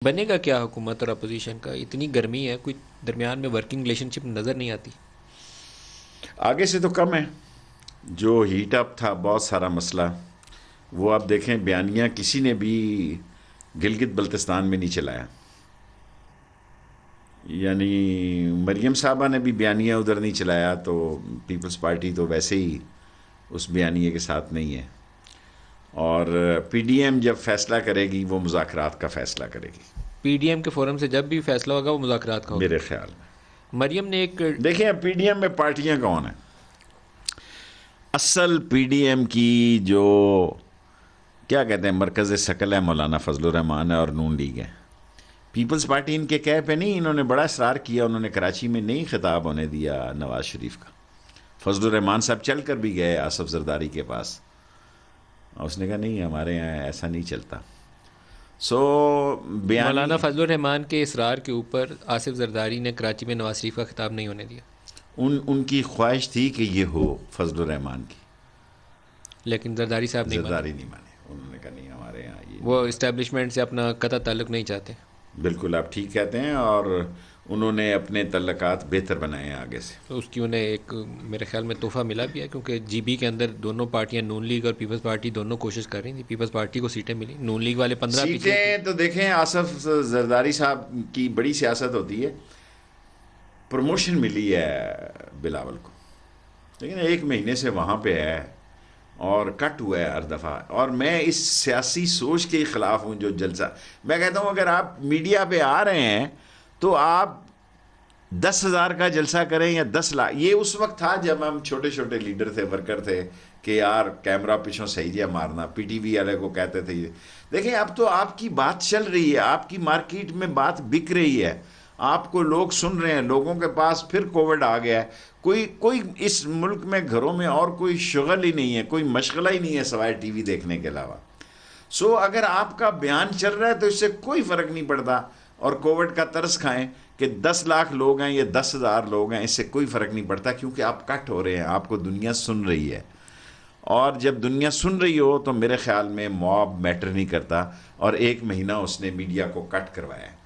بنے گا کیا حکومت اور اپوزیشن کا؟ اتنی گرمی ہے، کوئی درمیان میں ورکنگ ریلیشن شپ نظر نہیں آتی۔ آگے سے تو کم ہے۔ جو ہیٹ اپ تھا بہت سارا مسئلہ، وہ آپ دیکھیں بیانیہ کسی نے بھی گلگت بلتستان میں نہیں چلایا۔ یعنی مریم صاحبہ نے بھی بیانیہ ادھر نہیں چلایا، تو پیپلز پارٹی تو ویسے ہی اس بیانیے کے ساتھ نہیں ہے۔ اور پی ڈی ایم جب فیصلہ کرے گی وہ مذاکرات کا فیصلہ کرے گی، پی ڈی ایم کے فورم سے جب بھی فیصلہ ہوگا وہ مذاکرات کا ہوگا۔ میرے خیال میں۔ مریم نے ایک دیکھیں اب پی ڈی ایم میں پارٹیاں کون ہیں؟ اصل پی ڈی ایم کی جو کیا کہتے ہیں مرکز ثقل ہے مولانا فضل الرحمان ہے اور نون لیگ ہے۔ پیپلز پارٹی ان کے کہہ پہ نہیں، انہوں نے بڑا اصرار کیا، انہوں نے کراچی میں نہیں خطاب ہونے دیا نواز شریف کا۔ فضل الرحمان صاحب چل کر بھی گئے آصف زرداری کے پاس، اور اس نے کہا نہیں ہمارے یہاں ایسا نہیں چلتا۔ مولانا فضل الرحمان کے اصرار کے اوپر آصف زرداری نے کراچی میں نواز شریف کا خطاب نہیں ہونے دیا، ان کی خواہش تھی کہ یہ ہو فضل الرحمان کی، لیکن زرداری صاحب نہیں مانے۔ زرداری نہیں مانے، انہوں نے کہا نہیں ہمارے یہاں یہ وہ نہیں۔ اسٹیبلشمنٹ سے اپنا قطع تعلق نہیں چاہتے۔ بالکل آپ ٹھیک کہتے ہیں، اور انہوں نے اپنے تعلقات بہتر بنائے ہیں آگے سے۔ تو اس کی انہیں ایک میرے خیال میں تحفہ ملا بھی ہے، کیونکہ جی بی کے اندر دونوں پارٹیاں نون لیگ اور پیپلز پارٹی دونوں کوشش کر رہی تھیں۔ پیپلز پارٹی کو سیٹیں ملی، نون لیگ والے 15 پیچھے تھے۔ سیٹیں تو دیکھیں آصف زرداری صاحب کی بڑی سیاست ہوتی ہے، پروموشن ملی ہے بلاول کو، لیکن 1 مہینے سے وہاں پہ ہے اور کٹ ہوا ہے ہر دفعہ۔ اور میں اس سیاسی سوچ کے خلاف ہوں جو جلسہ، میں کہتا ہوں اگر آپ میڈیا پہ آ رہے ہیں تو آپ 10,000 کا جلسہ کریں یا 10 لاکھ۔ یہ اس وقت تھا جب ہم چھوٹے چھوٹے لیڈر تھے، ورکر تھے، کہ یار کیمرہ پیچھوں صحیح جا مارنا، پی ٹی وی والے کو کہتے تھے۔ دیکھیں اب تو آپ کی بات چل رہی ہے، آپ کی مارکیٹ میں بات بک رہی ہے، آپ کو لوگ سن رہے ہیں، لوگوں کے پاس پھر کووڈ آ گیا ہے۔ کوئی اس ملک میں گھروں میں اور کوئی شغل ہی نہیں ہے، کوئی مشغلہ ہی نہیں ہے سوائے ٹی وی دیکھنے کے علاوہ۔ اگر آپ کا بیان چل رہا ہے تو اس سے کوئی فرق نہیں پڑتا، اور کووڈ کا ترس کھائیں کہ 10 لاکھ لوگ ہیں یا 10,000 لوگ ہیں، اس سے کوئی فرق نہیں پڑتا، کیونکہ آپ کٹ ہو رہے ہیں، آپ کو دنیا سن رہی ہے۔ اور جب دنیا سن رہی ہو تو میرے خیال میں موب میٹر نہیں کرتا، اور 1 مہینہ اس نے میڈیا کو کٹ کروایا ہے۔